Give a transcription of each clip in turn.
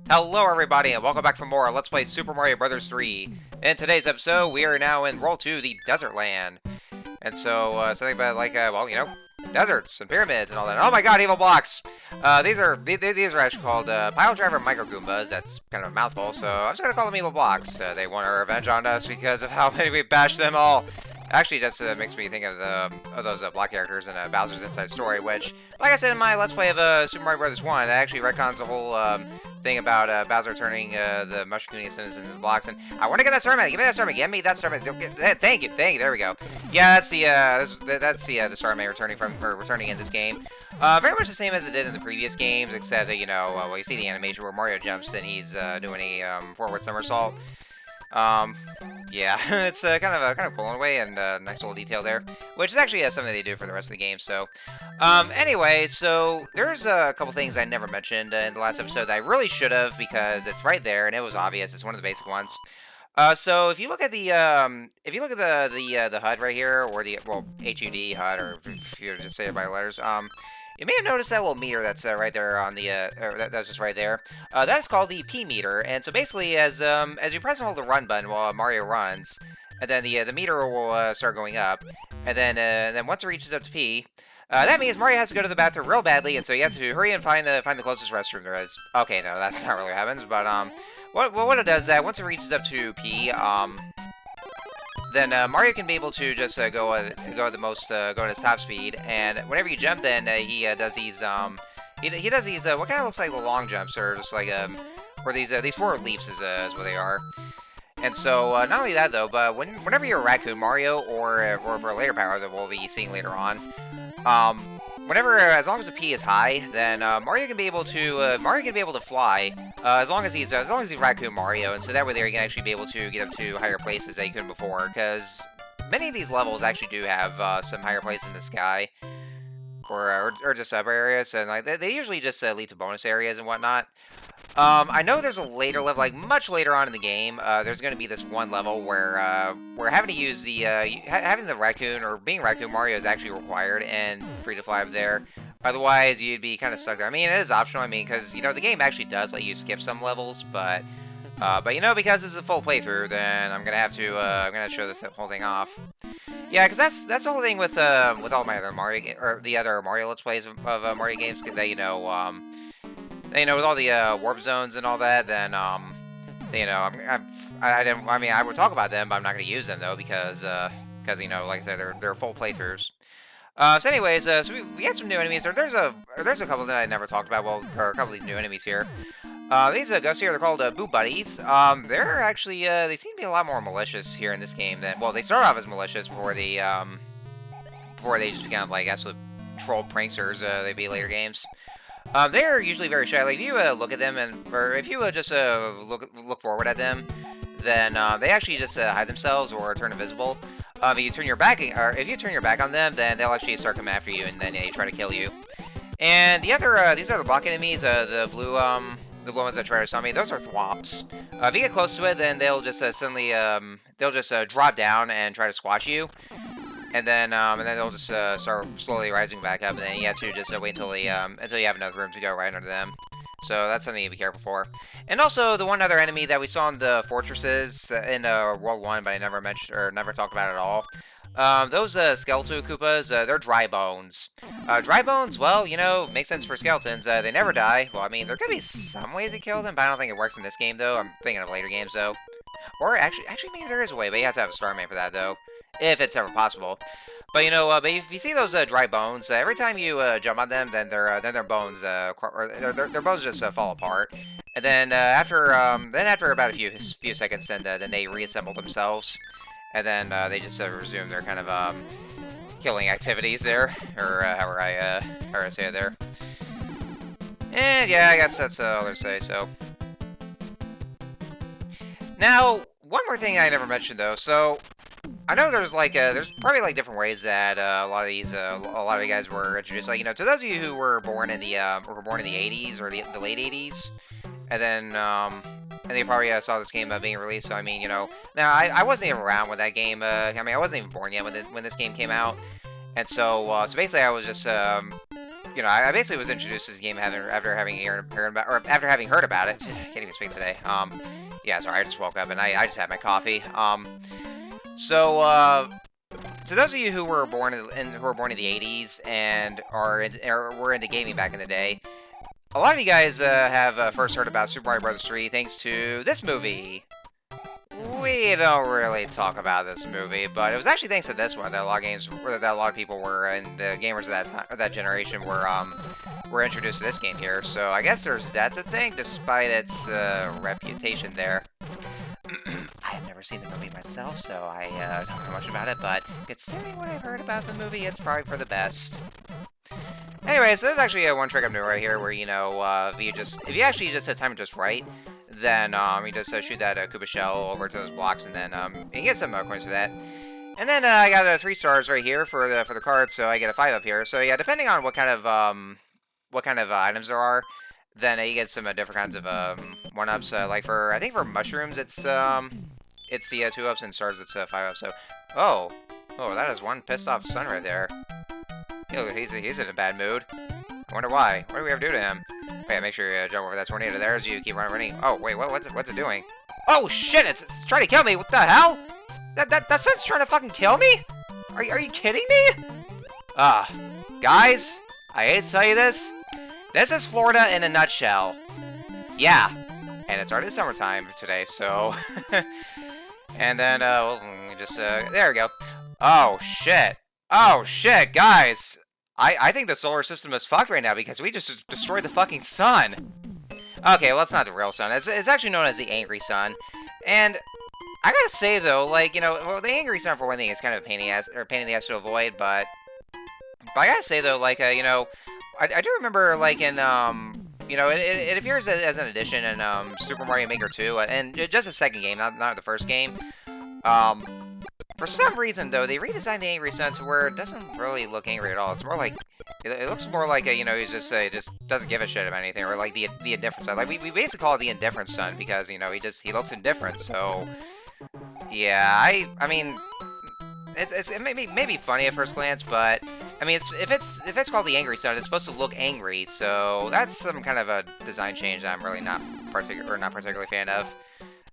Hello everybody and welcome back for more Let's Play Super Mario Bros. 3. In today's episode, we are now in World 2, the Desert Land. And so, something about like, deserts and pyramids and all that. Oh my god, evil blocks! These are actually called, Pile Driver Micro Goombas. That's kind of a mouthful, so I'm just gonna call them evil blocks. They want our revenge on us because of how many we bashed them all. Actually, just makes me think of those block characters in Bowser's Inside Story, which, like I said in my Let's Play of Super Mario Bros. 1, it actually retcons the whole thing about Bowser turning the Mushroom Community citizens into blocks. And I want to get that star map. Give me that star map. Give me that star map. Thank you. There we go. Yeah, that's the star map returning in this game. Very much the same as it did in the previous games, except that well, you see the animation where Mario jumps and he's doing a forward somersault. Yeah, it's kind of cool in a way, and nice little detail there, which is actually something they do for the rest of the game. So, anyway, so there's a couple things I never mentioned in the last episode that I really should have, because it's right there and it was obvious. It's one of the basic ones. So if you look at the the HUD right here, or the HUD HUD, or if you just say it by letters, you may have noticed that little meter that's right there on the, that's just right there. That's called the P meter, and so basically, as you press and hold the run button while Mario runs, and then the meter will start going up, and then once it reaches up to P, that means Mario has to go to the bathroom real badly, and so you have to hurry and find the closest restroom there is. Okay, no, that's not really what happens, but what it does is that once it reaches up to P, then Mario can be able to just go at his top speed, and whenever you jump, then he does these he does these what kind of looks like the long jumps, or just like or these forward leaps is what they are. And so not only that though, but whenever you're a Raccoon Mario, or for a later power that we'll be seeing later on, as long as the P is high, then Mario can be able to fly as long as he's Raccoon Mario, and so that way there he can actually be able to get up to higher places that he couldn't before, because many of these levels actually do have some higher places in the sky, or just sub areas, and like they usually just lead to bonus areas and whatnot. I know there's a later level, like much later on in the game, there's going to be this one level where having to use the having the raccoon, or being Raccoon Mario, is actually required and free to fly up there. Otherwise, you'd be kind of stuck there. I mean, it is optional. I mean, because the game actually does let you skip some levels, but because this is a full playthrough, then I'm gonna have to show the whole thing off. Yeah, because that's the whole thing with all my other Mario or the other Mario Let's Plays of Mario games, that with all the warp zones and all that, then I would talk about them, but I'm not going to use them though, because like I said, they're full playthroughs. So anyways, so we had some new enemies. There's a couple that I never talked about. Well, there are a couple of these new enemies here. These ghosts here, they're called Boo Buddies. They're actually they seem to be a lot more malicious here in this game than, well, they start off as malicious before they just become like absolute troll pranksters. They be later games. They're usually very shy. Like, if you look at them, or if you just look forward at them, then they actually just hide themselves or turn invisible. If you turn your back on them, then they'll actually start coming after you, and then they try to kill you. And these other block enemies, the blue ones that try to stun me, those are thwomps. If you get close to it, then they'll just suddenly drop down and try to squash you. And then they'll just start slowly rising back up, and then you have to just wait until you have enough room to go right under them. So that's something to be careful for. And also, the one other enemy that we saw in the fortresses in World 1, but I never mentioned or never talked about at all. Those skeletal Koopas, they're dry bones. Dry bones, well, makes sense for skeletons. They never die. Well, I mean, there could be some ways to kill them, but I don't think it works in this game, though. I'm thinking of later games, though. Or actually, maybe there is a way, but you have to have a Starman for that, though. If it's ever possible. But but if you see those dry bones, every time you jump on them, then their bones their bones just fall apart. And then after about a few seconds, then they reassemble themselves, and then they just resume their kind of killing activities there, or however I say it there. And yeah, I guess that's all to say. So now, one more thing I never mentioned though. So I know there's probably like different ways that a lot of you guys were introduced. Like, to those of you who were born in the 80s or the late 80s, and then they probably saw this game being released. So I mean, now I wasn't even around when that game. I wasn't even born yet when this game came out, and so basically I was just you know, I basically was introduced to this game after having heard about it. I can't even speak today. Yeah, sorry, I just woke up and I just had my coffee. So, to those of you who were born in the 80s and were into gaming back in the day, a lot of you guys have first heard about Super Mario Bros. 3 thanks to this movie. We don't really talk about this movie, but it was actually thanks to this one that a lot of people were, and the gamers of that time, that generation were introduced to this game here. So I guess that's a thing, despite its reputation there. I have never seen the movie myself, so I don't know much about it, but considering what I've heard about the movie, it's probably for the best. Anyway, so there's actually one trick I'm doing right here, where, you know, if you actually just time it just right, then you just shoot that Koopa shell over to those blocks, and then you get some coins for that. And then I got 3 stars right here for the cards, so I get a 5 up here. So yeah, depending on what kind of items there are, then you get some different kinds of 1-ups. Like I think for mushrooms, it's the 2-ups, and stars it's 5-ups. So oh, that is one pissed off son right there. He's in a bad mood. I wonder why. What do we ever do to him? Wait, make sure you jump over that tornado there as you keep running. Oh, wait, what's it doing? Oh, shit, it's trying to kill me. What the hell? That's trying to fucking kill me? Are you kidding me? Guys, I hate to tell you this. This is Florida in a nutshell. Yeah, and it's already summertime today, so... And then, there we go. Oh, shit. Oh, shit, guys. I think the solar system is fucked right now because we just destroyed the fucking sun. Okay, well, it's not the real sun. It's actually known as the angry sun. And I gotta say, though, like, you know, well, the angry sun, for one thing, is kind of a pain in the ass to avoid, but I gotta say, though, like, you know, I do remember, like, in, you know, it appears as an addition in Super Mario Maker 2, and just the second game, not the first game. For some reason, though, they redesigned the Angry Sun to where it doesn't really look angry at all. It's more like, it looks more like, you know, he's just doesn't give a shit about anything, or like the indifferent sun. Like, we basically call it the indifferent sun because, you know, he looks indifferent, so... Yeah, I mean... It may be funny at first glance, but... I mean, if it's called the Angry Sun, it's supposed to look angry, so that's some kind of a design change that I'm really not particularly fan of.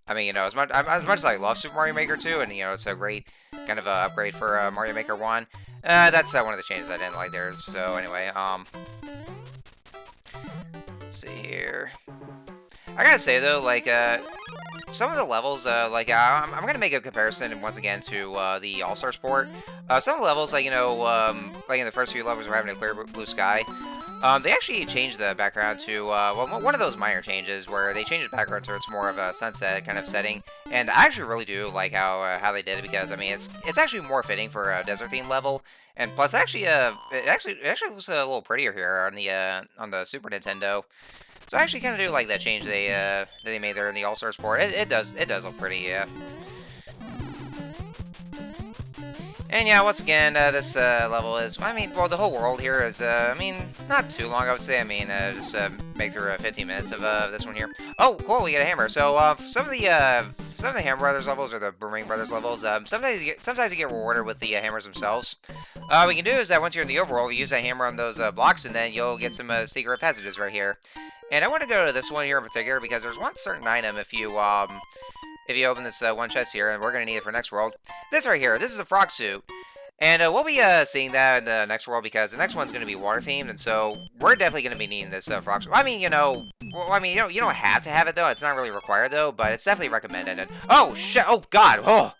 I mean, you know, as much as I love Super Mario Maker 2, and, you know, it's a great kind of upgrade for Mario Maker 1, that's one of the changes I didn't like there. So, anyway, let's see here. I gotta say, though, like, some of the levels, like, I'm gonna make a comparison, once again, to the All-Star Sport. Some of the levels, like, you know, like in the first few levels, we're having a clear blue sky. They actually changed the background to, well, one of those minor changes where they changed the background to it's more of a sunset kind of setting, and I actually really do like how they did it because, I mean, it's actually more fitting for a desert theme level, and plus, actually, it actually looks a little prettier here on the Super Nintendo. So I actually kind of do like that change that they made there in the All-Star Sport. It does look pretty, yeah. And yeah, once again, this level is, I mean, well, the whole world here is, I mean, not too long, I would say. I mean, just make through 15 minutes of this one here. Oh, cool, we get a hammer. So, some of the Hammer Brothers levels, or the Boomerang Brothers levels, sometimes you get rewarded with the hammers themselves. What you can do is that once you're in the overworld, you use that hammer on those blocks, and then you'll get some secret passages right here. And I want to go to this one here in particular, because there's one certain item if you open this one chest here, and we're going to need it for next world. This right here, this is a frog suit. And we'll be seeing that in the next world, because the next one's going to be water-themed, and so we're definitely going to be needing this frog suit. I mean, you know, you don't have to have it, though. It's not really required, though, but it's definitely recommended. And, oh, shit! Oh, God! Oh!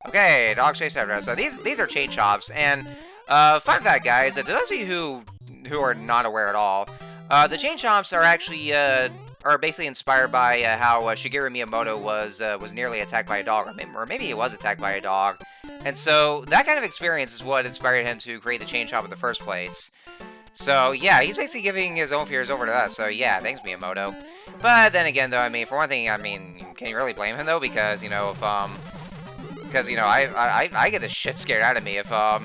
Okay, dog chase after. So these are chain chops, and fun fact, guys, to those of you who are not aware at all, the chain chomps are actually are basically inspired by how Shigeru Miyamoto was nearly attacked by a dog, or maybe he was attacked by a dog, and so that kind of experience is what inspired him to create the chain chomp in the first place. So yeah, he's basically giving his own fears over to us. So yeah, thanks Miyamoto. But then again, though, I mean, for one thing, I mean, can you really blame him though? Because you know, because you know, I get the shit scared out of me if I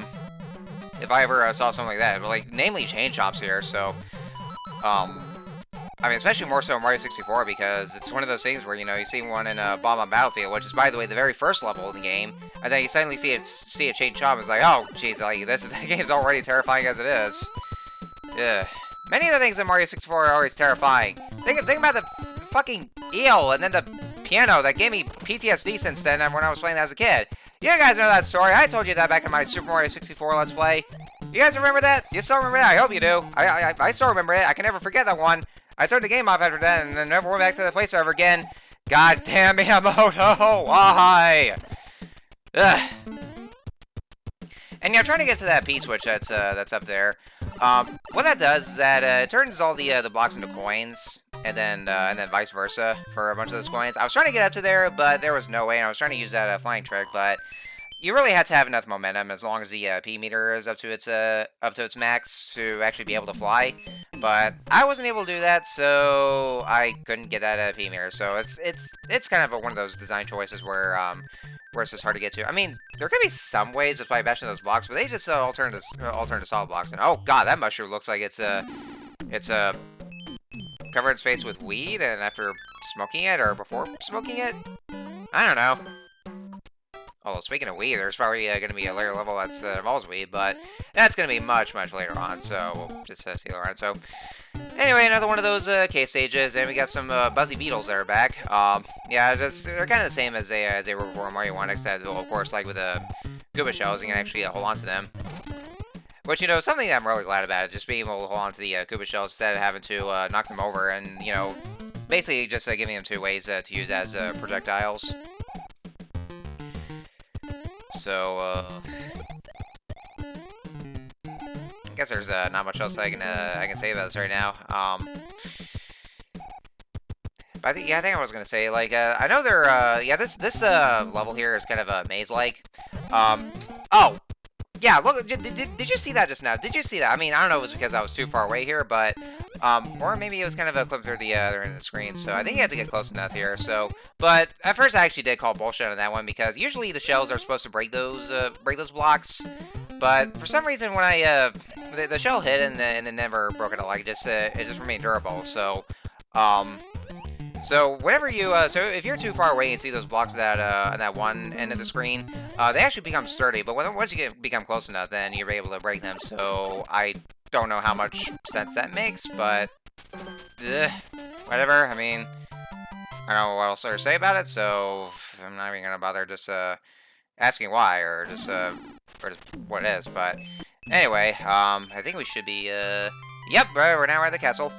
ever saw something like that. But like, namely chain chomps here. So. I mean, especially more so in Mario 64, because it's one of those things where, you know, you see one in Bomb on Battlefield, which is, by the way, the very first level in the game, and then you suddenly see a chain chomp, it's like, oh, jeez, like, the game's already terrifying as it is. Ugh. Many of the things in Mario 64 are always terrifying. Think about the fucking eel and then the piano that gave me PTSD since then when I was playing that as a kid. You guys know that story. I told you that back in my Super Mario 64 Let's Play. You guys remember that? You still remember that? I hope you do. I still remember it. I can never forget that one. I turned the game off after that and then never went back to the play server again. God damn Miyamoto, why? Ugh. And yeah, I'm trying to get to that P-switch that's up there. What that does is that it turns all the blocks into coins, and then vice versa for a bunch of those coins. I was trying to get up to there, but there was no way, and I was trying to use that flying trick, but you really had to have enough momentum as long as the P meter is up to its max to actually be able to fly. But I wasn't able to do that, so I couldn't get that P meter. So it's kind of one of those design choices where it's just hard to get to. I mean, there could be some ways to fly bashing those blocks, but they just all turn to solid blocks. And oh god, that mushroom looks like it's covered its face with weed, and after smoking it or before smoking it, I don't know. Although, speaking of weed, there's probably going to be a later level that involves weed, but that's going to be much, much later on, so we'll just see later on. So, anyway, another one of those cave stages, and we got some buzzy beetles that are back. Yeah, they're kind of the same as they were before Mario 1, except, of course, like with the Koopa shells, you can actually hold on to them. Which, you know, something that I'm really glad about, just being able to hold on to the Koopa shells instead of having to knock them over, and, you know, basically just giving them two ways to use as projectiles. So, I guess there's not much else I can say about this right now. But I think I was gonna say, like, I know this level here is kind of maze-like. Oh, yeah, look, did you see that just now? Did you see that? I mean, I don't know if it was because I was too far away here, but or maybe it was kind of a clip through the other end of the screen, so I think you have to get close enough here. So, but at first I actually did call bullshit on that one because usually the shells are supposed to break those blocks, but for some reason when the shell hit and then never broke it, like it just remained durable. So, so whenever you so if you're too far away and see those blocks that on that one end of the screen, they actually become sturdy. But once you become close enough, then you're able to break them. So I don't know how much sense that makes, but whatever. I mean, I don't know what else to say about it, so I'm not even gonna bother just asking why or just what it is. But anyway, I think we should be yep, we're now at the castle.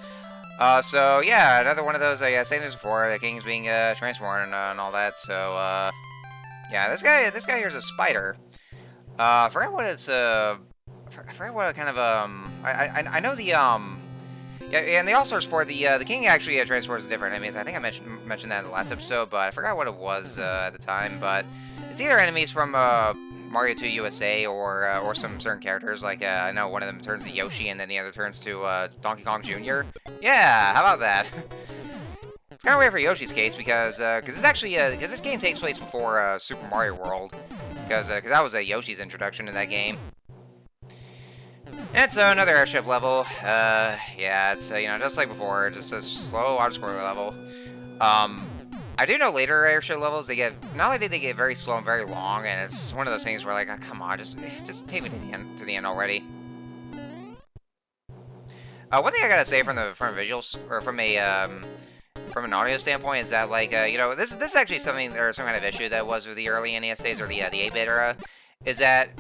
So yeah, another one of those same as before. The king's being transformed and all that. So yeah, this guy here's a spider. I forgot what it's I forgot what kind of I know the yeah, and the All-Star Sport, the king actually transforms different enemies. I think I mentioned that in the last episode, but I forgot what it was at the time. But it's either enemies from Mario 2 USA or some certain characters. Like I know one of them turns to Yoshi, and then the other turns to Donkey Kong Jr. Yeah, how about that? It's kind of weird for Yoshi's case because it's actually because this game takes place before Super Mario World, because that was Yoshi's introduction to that game. And so another airship level. Yeah, it's you know, just like before, just a slow auto-scroller level. I do know later airship levels not only do they get very slow and very long, and it's one of those things where like, oh, come on, just take me to the end already. One thing I gotta say from visuals or from an audio standpoint is that like you know, this is actually something or some kind of issue that was with the early NES days or the 8-bit era, is that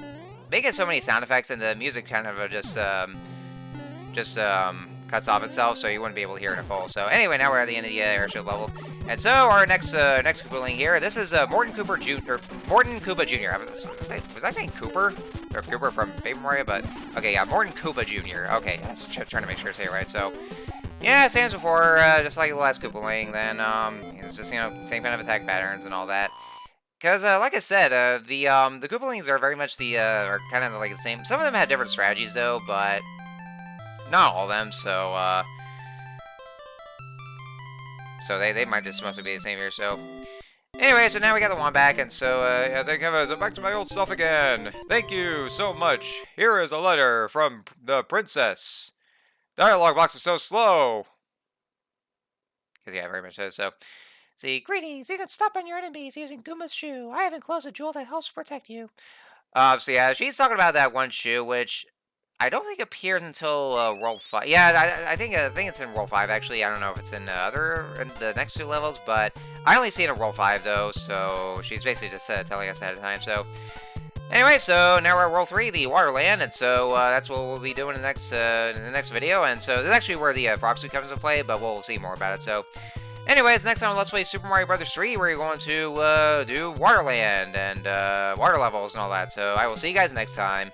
they get so many sound effects and the music kind of just cuts off itself, so you wouldn't be able to hear it in full. So anyway, now we're at the end of the airship level, and so our next Koopaling here. This is Morton Koopa Jr. Was I saying Cooper or Cooper from Paper Mario? But okay, yeah, Morton Koopa Jr. Okay, that's trying to make sure I say it right. So yeah, same as before, just like the last Koopaling. Then it's just, you know, same kind of attack patterns and all that. Because, like I said, the Koopalings are very much are kind of like the same. Some of them had different strategies, though, but not all of them, so, so they might just mostly be the same here, so. Anyway, so now we got the one back, and so, I think I'm back to my old self again. Thank you so much. Here is a letter from the princess. Dialogue box is so slow. Because, yeah, very much so, so. See, greetings, you can stop on your enemies using Gooma's shoe. I have enclosed a jewel that helps protect you. So yeah, she's talking about that one shoe, which I don't think it appears until World 5. Yeah, I think it's in World 5, actually. I don't know if it's in in the next 2 levels, but I only see it in World 5, though, so she's basically just telling us ahead of time, so... Anyway, so now we're at World 3, the Waterland, and so that's what we'll be doing in the next video, and so this is actually where the frog suit comes into play, but we'll see more about it, so... Anyways, next time on Let's Play Super Mario Bros. 3, we're going to do Waterland and water levels and all that, so I will see you guys next time.